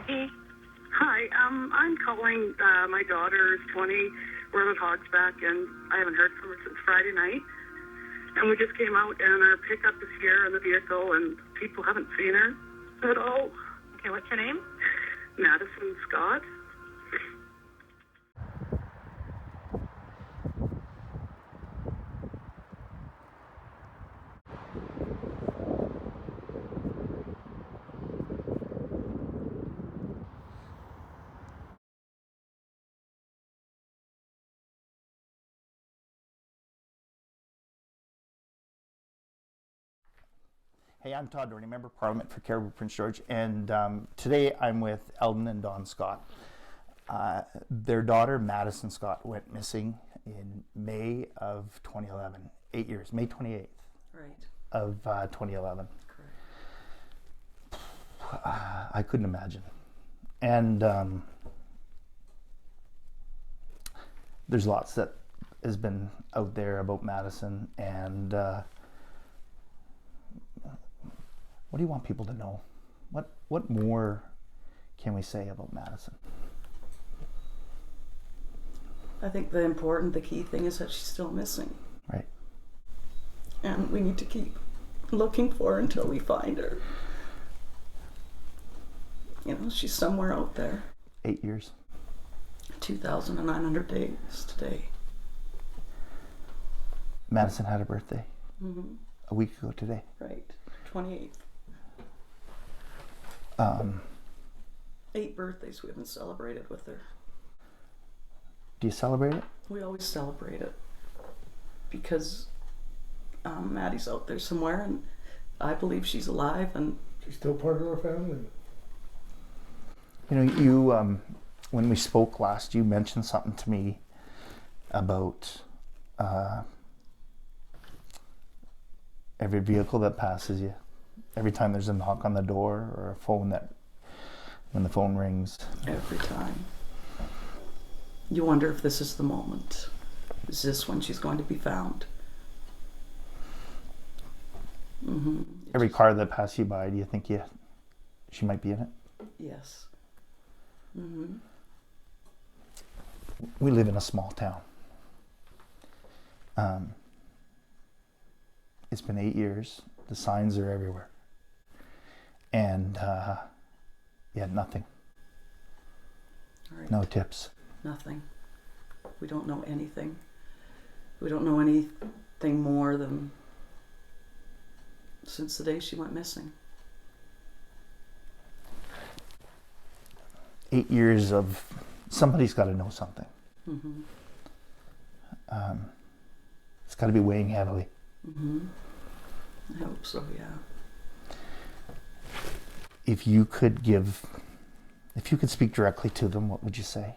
RCMP. Hi, I'm calling. My daughter's 20. We're at Hogsback, and I haven't heard from her since Friday night. And we just came out, and our pickup is here in the vehicle, and people haven't seen her at all. Okay, what's your name? Madison Scott. Hey, I'm Todd Doherty, Member of Parliament for Caribou Prince George, and today I'm with Eldon and Dawn Scott. Their daughter, Madison Scott, went missing in May of 2011, 8 years, May 28th of 2011. Correct. I couldn't imagine. And there's lots that has been out there about Madison, and what do you want people to know? What more can we say about Madison? I think the key thing is that she's still missing. Right. And we need to keep looking for her until we find her. You know, she's somewhere out there. 8 years. 2,900 days today. Madison had a birthday Mm-hmm. a week ago today. Right. 28th. 8 birthdays we haven't celebrated with her. Do you celebrate it? We always celebrate it because Maddie's out there somewhere, and I believe she's alive, and she's still part of our family. You know, you when we spoke last, you mentioned something to me about every vehicle that passes you, every time there's a knock on the door or a phone when the phone rings. Every time. You wonder if this is the moment. Is this when she's going to be found? Mm-hmm. Every car that passes you by, do you think she might be in it? Yes. Mm-hmm. We live in a small town. It's been 8 years. The signs are everywhere. And nothing. Right. No tips. Nothing. We don't know anything. We don't know anything more than since the day she went missing. 8 years of somebody's got to know something. Mm-hmm. It's got to be weighing heavily. Mm-hmm. I hope so, yeah. If you could speak directly to them, what would you say?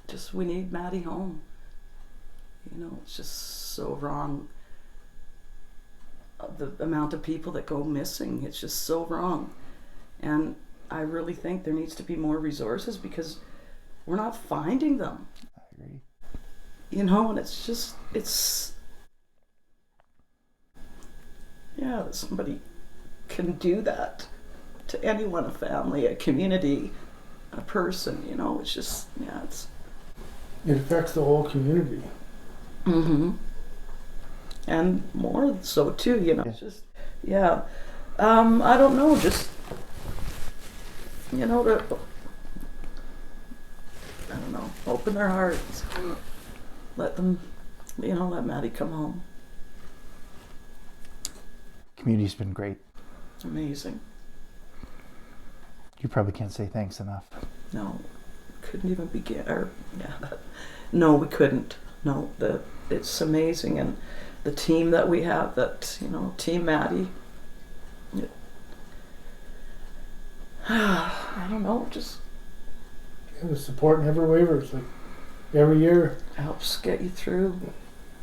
Just, we need Maddy home. You know, it's just so wrong. The amount of people that go missing, it's just so wrong. And I really think there needs to be more resources because we're not finding them. I agree. You know, and it's that somebody can do that to anyone, a family, a community, a person, you know, it's just, It affects the whole community. Mm-hmm. And more so too, you know, Yeah. it's just, I don't know, just, you know, open their hearts, let them, let Maddy come home. Community's been great. Amazing. You probably can't say thanks enough. No, couldn't even begin. No, we couldn't. No, it's amazing, and the team that we have, Team Maddy. I don't know, just The support never wavers. Like every year, helps get you through.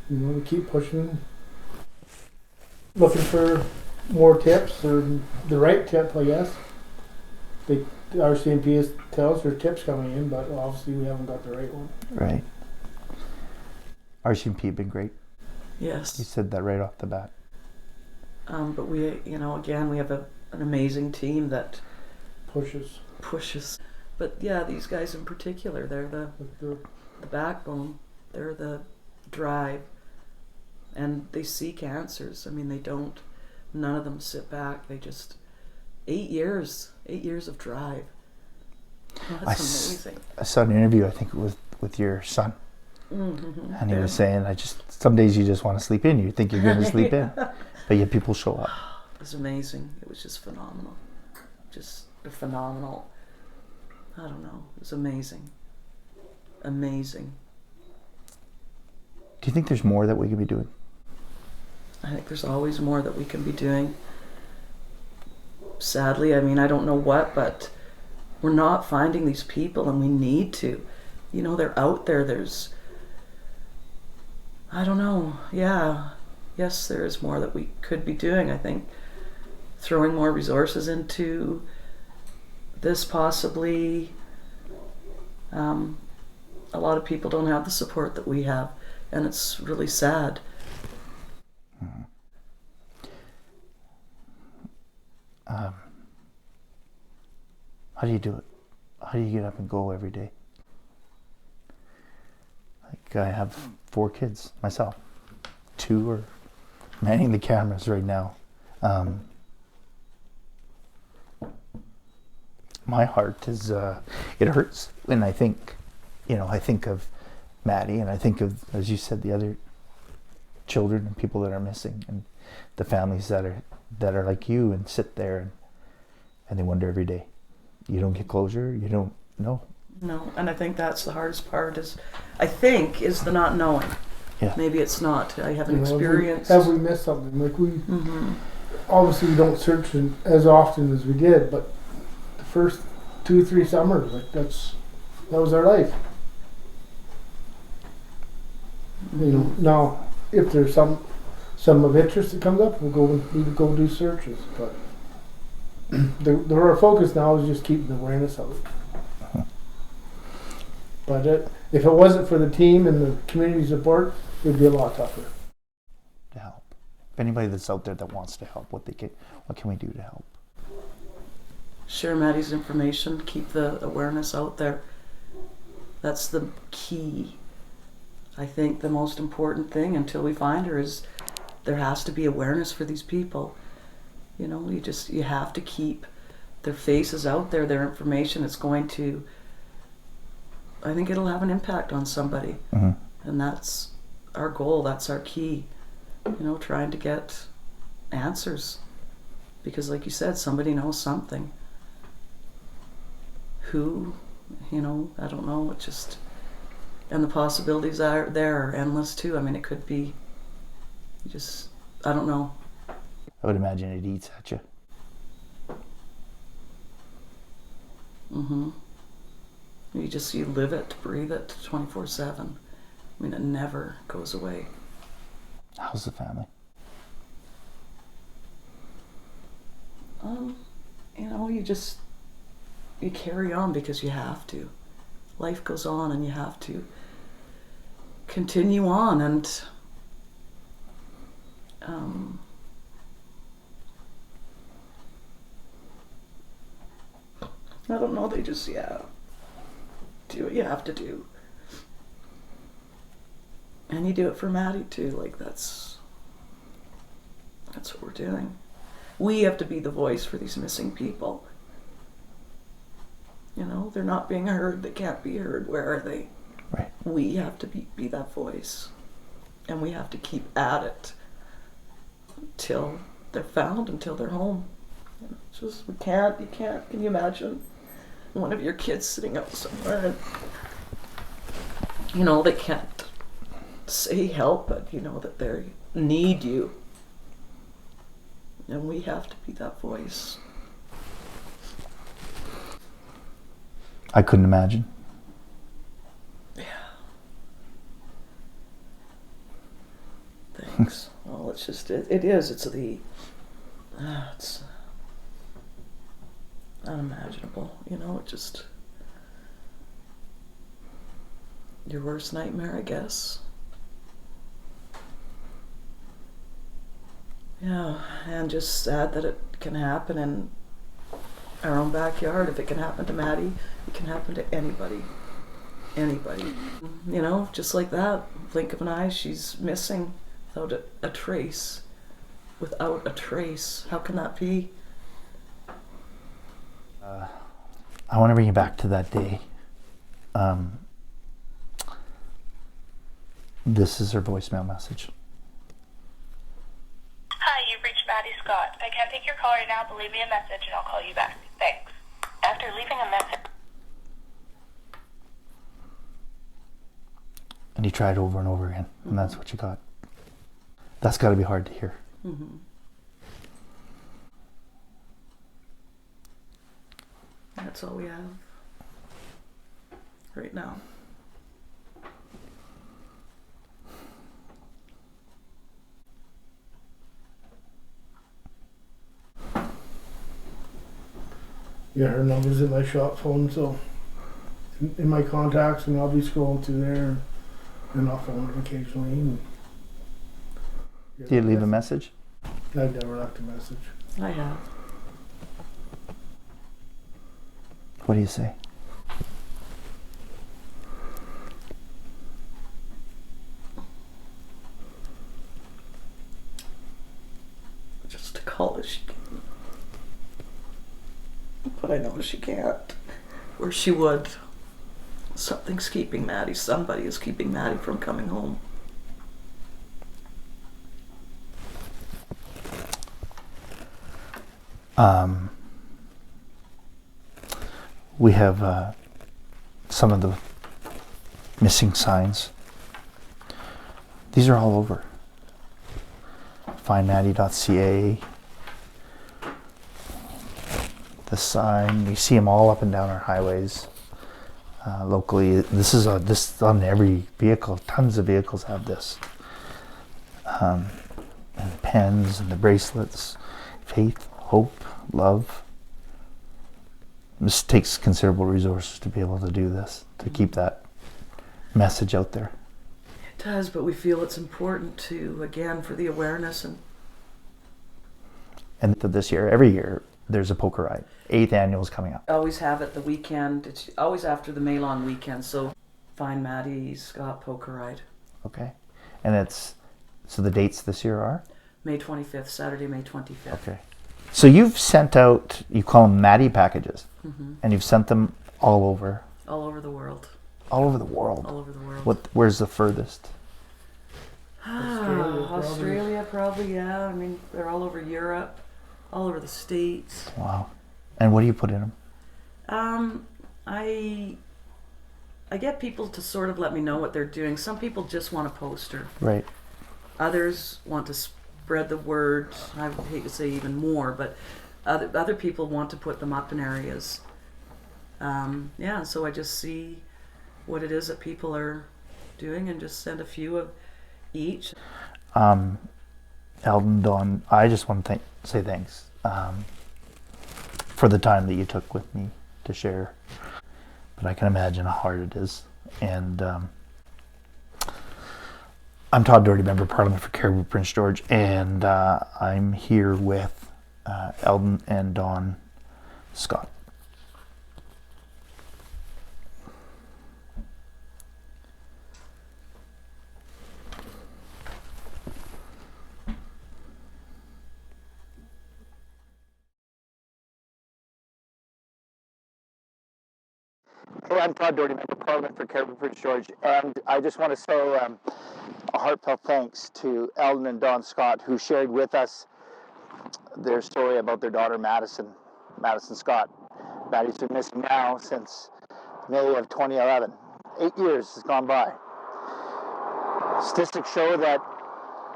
we keep pushing, looking for more tips or the right tip, I guess. The RCMP tells there's tips coming in, but obviously we haven't got the right one. Right. RCMP have been great. Yes. You said that right off the bat. But we, again, we have an amazing team that pushes. But yeah, these guys in particular, they're the The, backbone. They're the drive, and they seek answers. I mean, they don't. None of them sit back. They just 8 years of drive. Oh, that's amazing. I saw an interview, I think it was with your son, Mm-hmm. and he was saying, some days you just want to sleep in. You think you're going to sleep in, but yet people show up. It was amazing. It was just phenomenal. Just a phenomenal. I don't know. It was amazing. Amazing. Do you think there's more that we could be doing? I think there's always more that we can be doing. Sadly, I mean, I don't know what, but we're not finding these people, and we need to. You know, they're out there. There's, I don't know. Yeah. Yes, there is more that we could be doing. I think throwing more resources into this possibly. A lot of people don't have the support that we have, and it's really sad. Mm-hmm. How do you do it? How do you get up and go every day? Like, I have 4 kids myself. 2 are manning the cameras right now. My heart is, it hurts when I think, I think of Maddy, and I think of, as you said, the other children and people that are missing, and the families that are like you and sit there and they wonder every day. You don't get closure. You don't know. No, and I think that's the hardest part is the not knowing. Yeah. Maybe it's not. I haven't experienced. Have we missed something? Like obviously we don't search as often as we did, but the first 2-3 summers, like that was our life. Now if there's some of interest that comes up, we go do searches, but our focus now is just keeping the awareness of it. But if it wasn't for the team and the community support, it would be a lot tougher. To help. If anybody that's out there that wants to help, what can we do to help? Share Maddy's information, keep the awareness out there. That's the key. I think the most important thing until we find her is there has to be awareness for these people. You have to keep their faces out there, their information. It's going to, I think it'll have an impact on somebody. Mm-hmm. And that's our goal, that's our key. Trying to get answers. Because like you said, somebody knows something. Who, I don't know, and the possibilities are endless too. I mean, it could be, I don't know. I would imagine it eats at you. Mm-hmm. You live it, breathe it 24/7. I mean, it never goes away. How's the family? You carry on because you have to. Life goes on and you have to continue on, and I don't know, they just, do what you have to do. And you do it for Maddy too, like that's what we're doing. We have to be the voice for these missing people. They're not being heard, they can't be heard, where are they? Right. We have to be that voice. And we have to keep at it until they're found, until they're home. It's just, you can't, can you imagine one of your kids sitting out somewhere and, they can't say help, but that they need you. And we have to be that voice. I couldn't imagine. Yeah. Thanks. Well, it's just, it is. It's it's unimaginable. Your worst nightmare, I guess. Yeah, and just sad that it can happen in our own backyard. If it can happen to Maddy, it can happen to anybody. Anybody. You know, just like that, blink of an eye, she's missing without a trace. Without a trace. How can that be? I want to bring you back to that day. This is her voicemail message. Hi, you've reached Madison Scott. I can't take your call right now, but leave me a message and I'll call you back. Thanks. After leaving a message... And he tried over and over again, and that's what you got. That's got to be hard to hear. Mm-hmm. That's all we have right now. Yeah, her number's in my shop phone, so in my contacts, and I'll be scrolling through there, and I'll phone her occasionally. And, yeah, Did you leave a message? I've never left a message. I have. What do you say? Just to call her, she can. But I know she can't. Or she would. Something's keeping Maddy. Somebody is keeping Maddy from coming home. We have some of the missing signs. These are all over. Findmaddy.ca. The sign, you see them all up and down our highways. Locally, this is on every vehicle. Tons of vehicles have this. And the pens and the bracelets. Faith, hope, love. This takes considerable resources to be able to do this, to keep that message out there. It does, but we feel it's important to, again, for the awareness. And for this year, every year, there's a poker ride. 8th annual is coming up. Always have it the weekend. It's always after the May long weekend. So find Maddy Scott poker ride. Okay. And so the dates this year are? May 25th, Saturday, May 25th. Okay. So you've sent out, you call them Maddy packages, Mm-hmm. and you've sent them all over. All over the world. All over the world. All over the world. Where's the furthest? Australia, probably, yeah. I mean, they're all over Europe, all over the States. Wow. And what do you put in them? I get people to sort of let me know what they're doing. Some people just want a poster. Right. Others want to spread the word. I would hate to say even more, but other people want to put them up in areas. Yeah, so I just see what it is that people are doing and just send a few of each. Eldon, Dawn, I just want to say thanks for the time that you took with me to share. But I can imagine how hard it is. And I'm Todd Doherty, Member of Parliament for Caribou Prince George, and I'm here with Eldon and Dawn Scott. Hey, I'm Todd Doherty, Member of Parliament for Caribou Prince George, and I just want to say a heartfelt thanks to Eldon and Dawn Scott, who shared with us their story about their daughter Madison Scott. Maddy's been missing now since May of 2011. 8 years has gone by. Statistics show that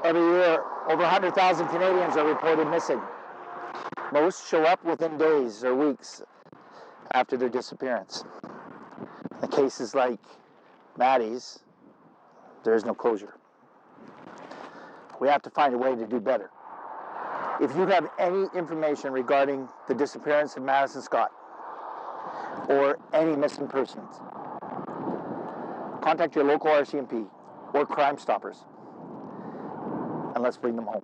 every year over 100,000 Canadians are reported missing. Most show up within days or weeks after their disappearance. In cases like Maddy's, there is no closure. We have to find a way to do better. If you have any information regarding the disappearance of Madison Scott or any missing persons, contact your local RCMP or Crime Stoppers, and let's bring them home.